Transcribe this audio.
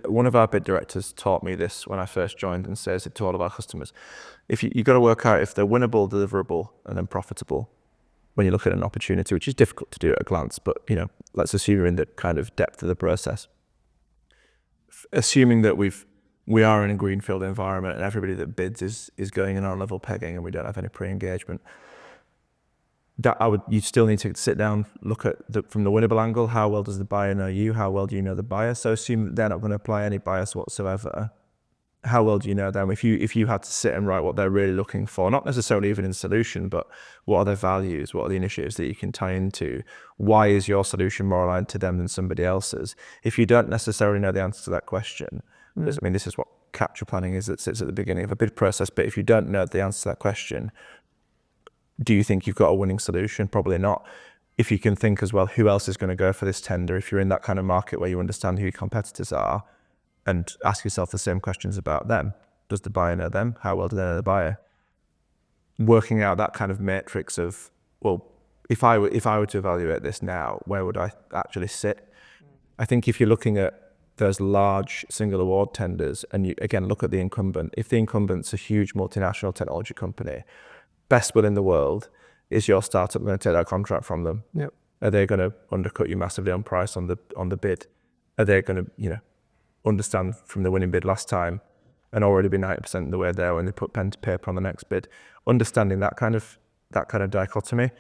One of our bid directors taught me this when I first joined, and says it to all of our customers. If you've got to work out if they're winnable, deliverable, and then profitable when you look at an opportunity, which is difficult to do at a glance, but let's assume you're in the kind of depth of the process. Assuming that we are in a greenfield environment and everybody that bids is going in on level pegging and we don't have any pre-engagement, you still need to sit down, look at from the winnable angle, how well does the buyer know you? How well do you know the buyer? So assume that they're not going to apply any bias whatsoever. How well do you know them? If you had to sit and write what they're really looking for, not necessarily even in solution, but what are their values? What are the initiatives that you can tie into? Why is your solution more aligned to them than somebody else's? If you don't necessarily know the answer to that question, this is what capture planning is, that sits at the beginning of a bid process, but if you don't know the answer to that question, do you think you've got a winning solution? Probably not. If you can think as well, who else is going to go for this tender? If you're in that kind of market where you understand who your competitors are, and ask yourself the same questions about them. Does the buyer know them? How well do they know the buyer? Working out that kind of matrix of, well, if I were to evaluate this now, where would I actually sit? I think if you're looking at those large single award tenders, and you again look at the incumbent, if the incumbent's a huge multinational technology company, best will in the world, is your startup going to take that contract from them? Yep. Are they going to undercut you massively on price on the bid? Are they going to understand from the winning bid last time and already be 90% of the way there when they put pen to paper on the next bid? Understanding that kind of dichotomy,